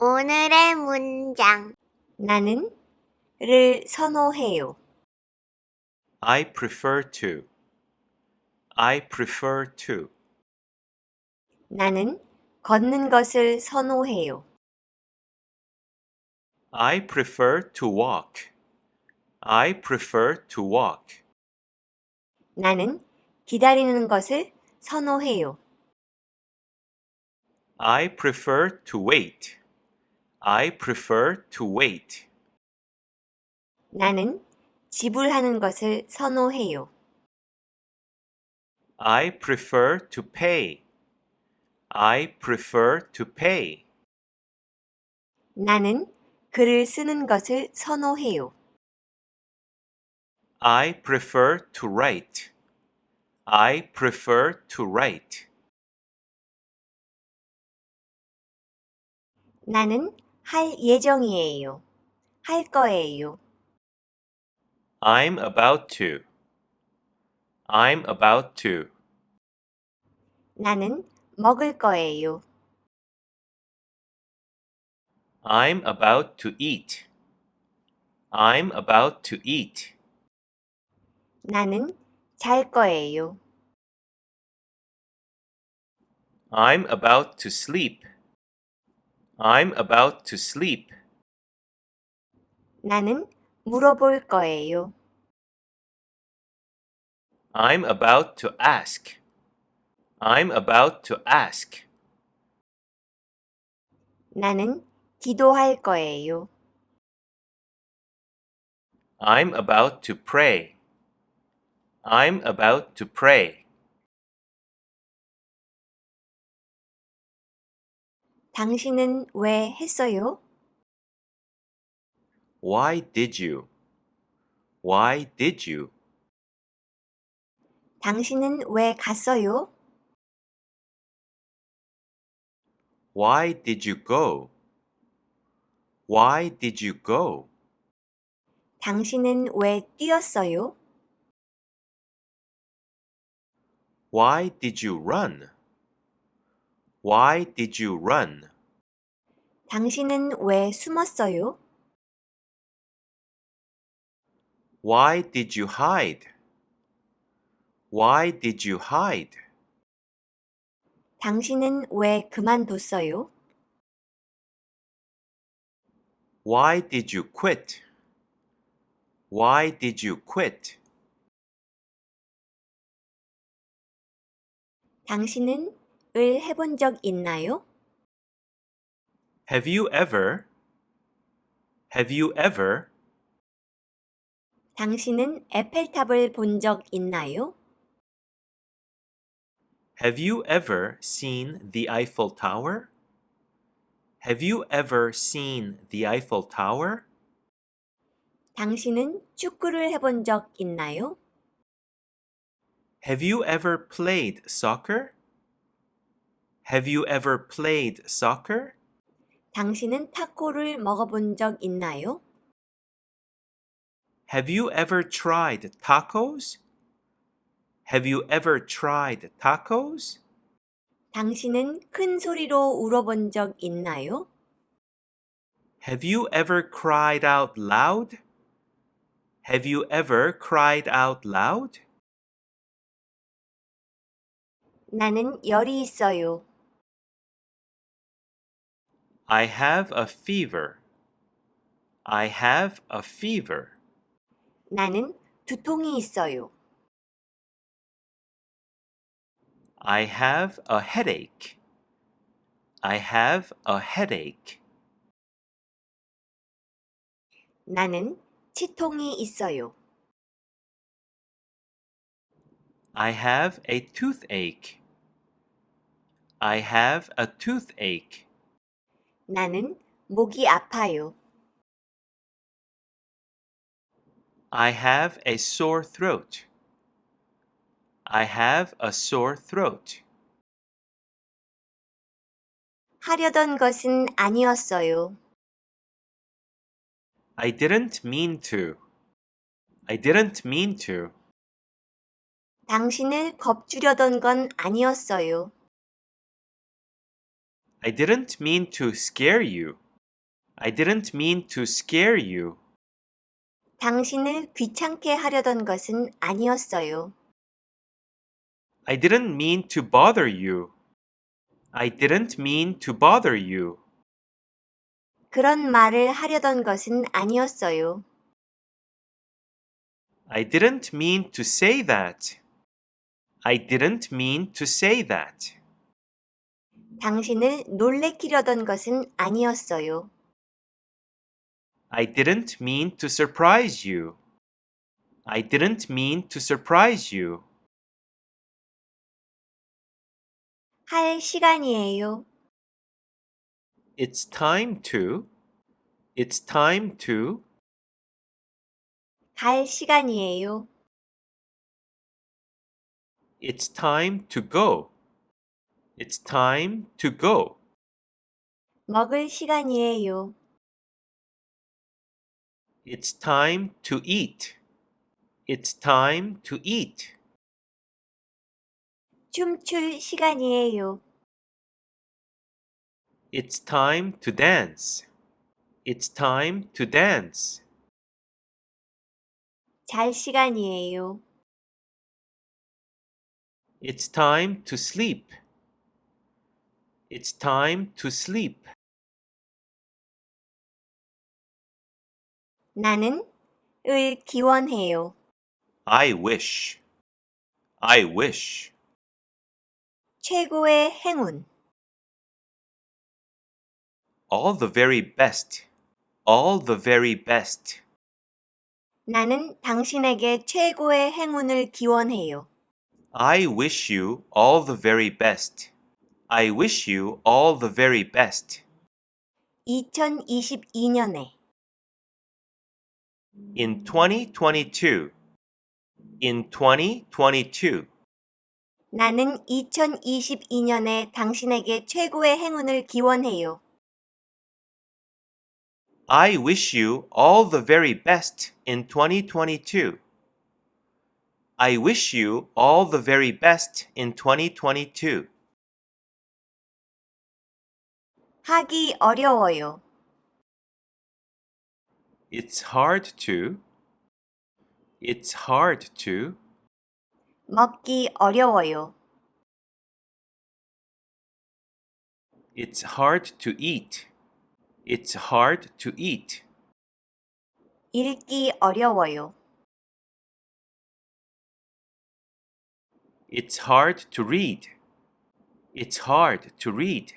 오늘의 문장. 나는 를 선호해요. I prefer to. I prefer to. 나는 걷는 것을 선호해요. I prefer to walk. I prefer to walk. 나는 기다리는 것을 선호해요. I prefer to wait. I prefer to wait. 나는 지불하는 것을 선호해요. I prefer to pay. I prefer to pay. 나는 글을 쓰는 것을 선호해요. I prefer to write. I prefer to write. 나는 할 예정이에요. 할 거예요. I'm about to. I'm about to. 나는 먹을 거예요. I'm about to eat. I'm about to eat. 나는 잘 거예요. I'm about to sleep. I'm about to sleep. 나는 물어볼 거예요. I'm about to ask. I'm about to ask. 나는 기도할 거예요. I'm about to pray. I'm about to pray. 당신은 왜 했어요? Why did you? Why did you? 당신은 왜 갔어요? Why did you go? Why did you go? 당신은 왜 뛰었어요? Why did you run? Why did you run? 당신은 왜 숨었어요? Why did you hide? Why did you hide? 당신은 왜 그만뒀어요? Why did you quit? Why did you quit? 당신은 을 해본 적 있나요? Have you ever? Have you ever? 당신은 에펠탑을 본 적 있나요? Have you ever seen the Eiffel Tower? Have you ever seen the Eiffel Tower? 당신은 축구를 해본 적 있나요? Have you ever played soccer? Have you ever played soccer? 당신은 타코를 먹어본 적 있나요? Have you ever tried tacos? Have you ever tried tacos? 당신은 큰 소리로 울어본 적 있나요? Have you ever cried out loud? Have you ever cried out loud? 나는 열이 있어요. I have a fever. I have a fever. 나는 두통이 있어요. I have a headache. I have a headache. 나는 치통이 있어요. I have a toothache. I have a toothache. 나는 목이 아파요. I have a sore throat. I have a sore throat. 하려던 것은 아니었어요. I didn't mean to. I didn't mean to. 당신을 겁주려던 건 아니었어요. I didn't mean to scare you. I didn't mean to scare you. 당신을 귀찮게 하려던 것은 아니었어요. I didn't mean to bother you. I didn't mean to bother you. 그런 말을 하려던 것은 아니었어요. I didn't mean to say that. I didn't mean to say that. 당신을 놀래키려던 것은 아니었어요. I didn't mean to surprise you. I didn't mean to surprise you. 할 시간이에요. It's time to. It's time to. 갈 시간이에요. It's time to go. It's time to go. 먹을 시간이에요. It's time to eat. It's time to eat. 춤출 시간이에요. It's time to dance. It's time to dance. 잘 시간이에요. It's time to sleep. It's time to sleep. 나는 을 기원해요. I wish. I wish. 최고의 행운. All the very best. All the very best. 나는 당신에게 최고의 행운을 기원해요. I wish you all the very best. I wish you all the very best. 2022년에 In 2022. In 2022. 나는 2022년에 당신에게 최고의 행운을 기원해요. I wish you all the very best in 2022. I wish you all the very best in 2022. 하기 어려워요. It's hard to. It's hard to. 먹기 어려워요. It's hard to eat. It's hard to eat. 읽기 어려워요. It's hard to read. It's hard to read.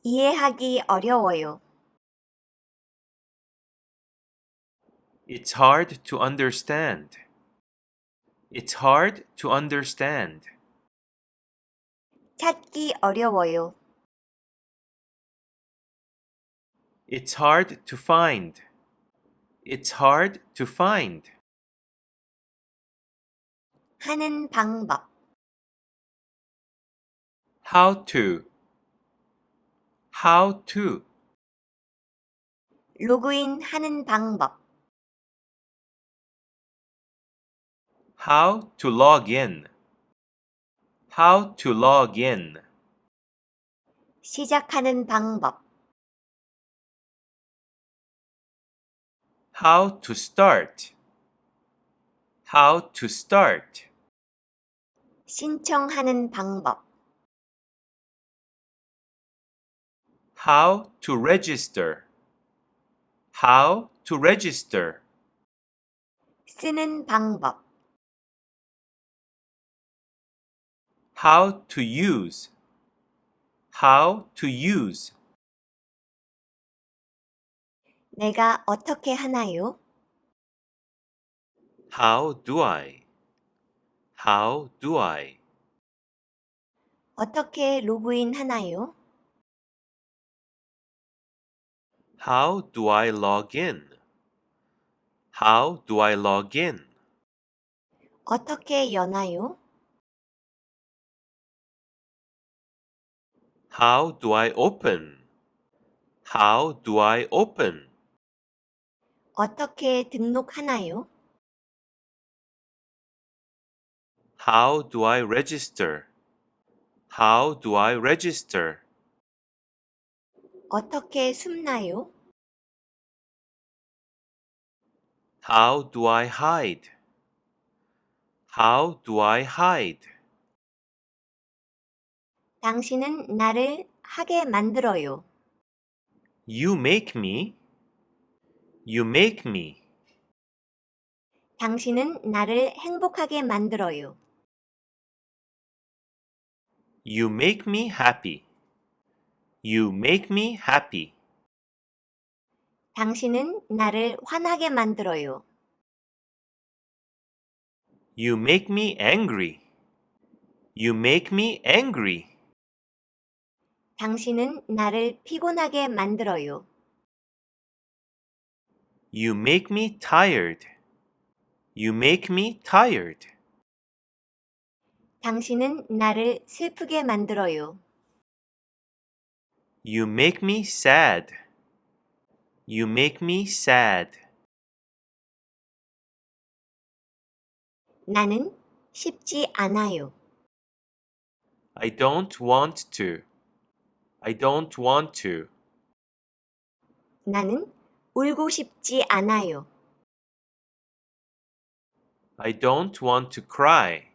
이해하기 어려워요. It's hard to understand. It's hard to understand. 찾기 어려워요. It's hard to find. It's hard to find. 하는 방법. How to. How to. 로그인 하는 방법. How to log in. How to log in. 시작하는 방법. How to start. How to start. 신청하는 방법. How to register. How to register. 쓰는 방법. How to use. How to use. 내가 어떻게 하나요? How do I? How do I? 어떻게 로그인 하나요? How do I log in? How do I log in? 어떻게 여나요? How do I open? How do I open? 어떻게 등록하나요? How do I register? How do I register? 어떻게 숨나요? How do I hide? How do I hide? 당신은 나를 하게 만들어요. You make me. You make me. 당신은 나를 행복하게 만들어요. You make me happy. You make me happy. 당신은 나를 화나게 만들어요. You make me angry. You make me angry. 당신은 나를 피곤하게 만들어요. You make me tired. You make me tired. 당신은 나를 슬프게 만들어요. You make me sad. You make me sad. 나는 쉽지 않아요. I don't want to. I don't want to. 나는 울고 싶지 않아요. I don't want to cry.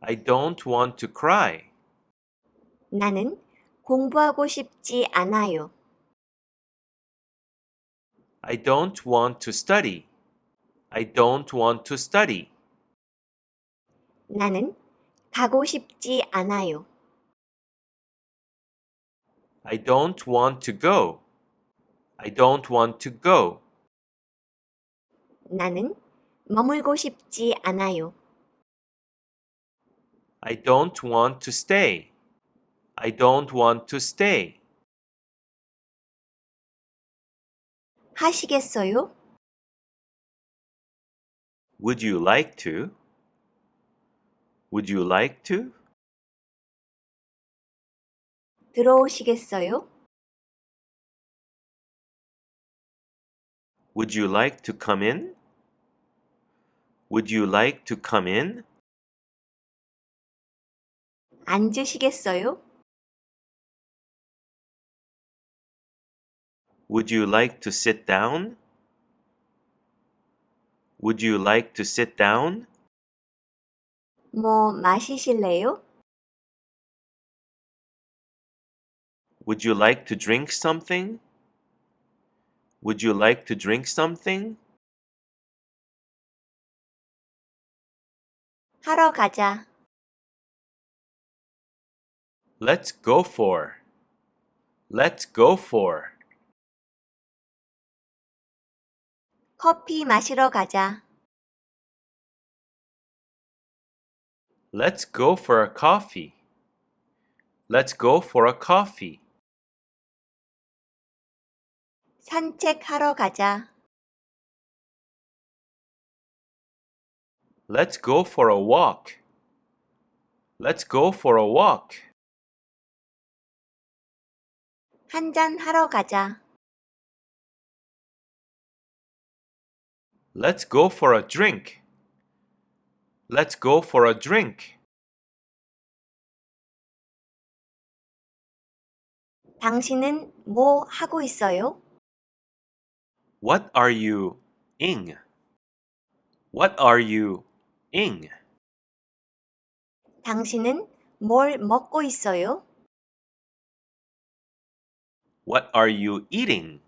I don't want to cry. 나는 공부하고 싶지 않아요. I don't want to study. I don't want to study. 나는 가고 싶지 않아요. I don't want to go. I don't want to go. 나는 머물고 싶지 않아요. I don't want to stay. I don't want to stay. 하시겠어요? Would you like to? Would you like to? 들어오시겠어요? Would you like to come in? Would you like to come in? 앉으시겠어요? Would you like to sit down? Would you like to sit down? 뭐 마시실래요? Would you like to drink something? Would you like to drink something? 하러 가자. Let's go for. Let's go for. 커피 마시러 가자. Let's go for a coffee. Let's go for a coffee. 산책하러 가자. Let's go for a walk. Let's go for a walk. 한잔 하러 가자. Let's go for a drink. Let's go for a drink. 당신은 뭐 하고 있어요? What are you ing? What are you ing? 당신은 뭘 먹고 있어요? What are you eating?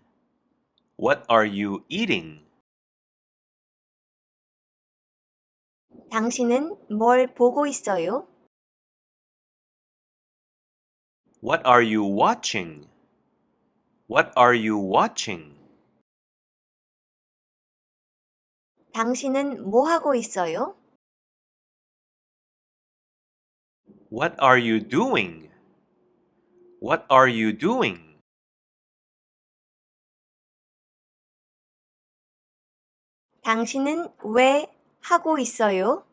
What are you eating? 당신은 뭘 보고 있어요? What are you watching? What are you watching? 당신은 뭐 하고 있어요? What are you doing? What are you doing? 당신은 왜 하고 있어요?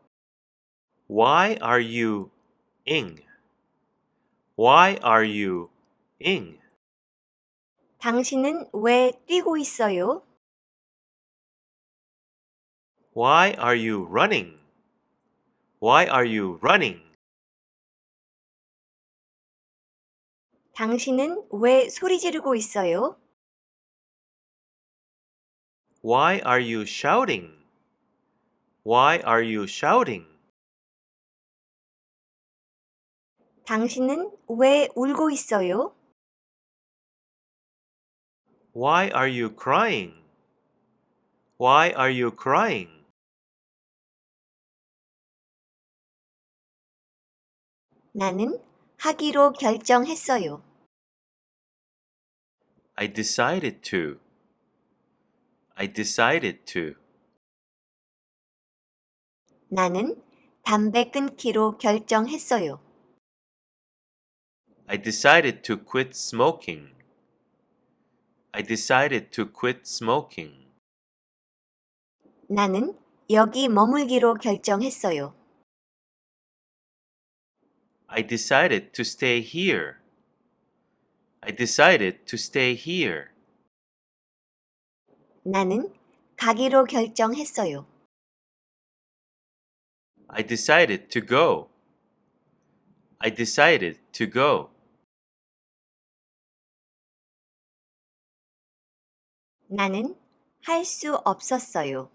Why are you ing? Why are you ing? 당신은 왜 뛰고 있어요? Why are you running? Why are you running? 당신은 왜 소리 지르고 있어요? Why are you shouting? Why are you shouting? 당신은 왜 울고 있어요? Why are you crying? Why are you crying? 나는 하기로 결정했어요. I decided to. I decided to. 나는 담배 끊기로 결정했어요. I decided to quit smoking. I decided to quit smoking. 나는 여기 머물기로 결정했어요. I decided to stay here. I decided to stay here. 나는 가기로 결정했어요. I decided to go. I decided to go. 나는 할 수 없었어요.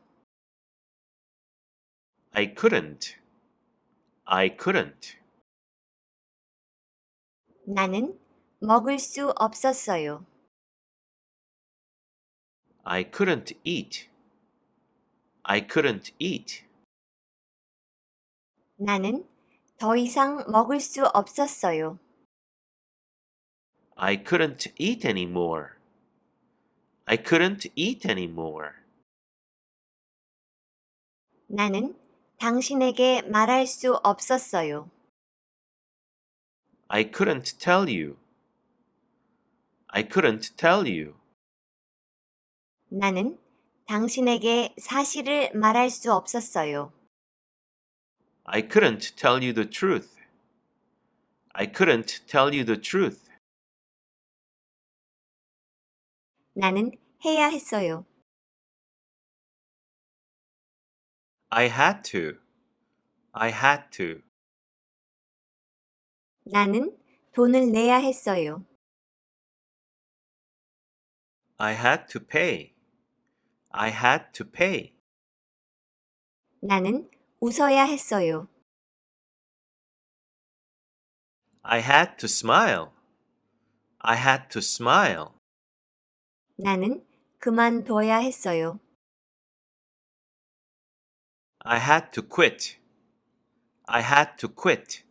I couldn't. I couldn't. 나는 먹을 수 없었어요. I couldn't eat. I couldn't eat. 나는 더 이상 먹을 수 없었어요. I couldn't eat anymore. I couldn't eat anymore. 나는 당신에게 말할 수 없었어요. I couldn't tell you. I couldn't tell you. 나는 당신에게 사실을 말할 수 없었어요. I couldn't tell you the truth. I couldn't tell you the truth. 나는 해야 했어요. I had to. I had to. 나는 돈을 내야 했어요. I had to pay. I had to pay. 나는 웃어야 했어요. I had to smile. I had to smile. 나는 그만둬야 했어요. I had to quit. I had to quit.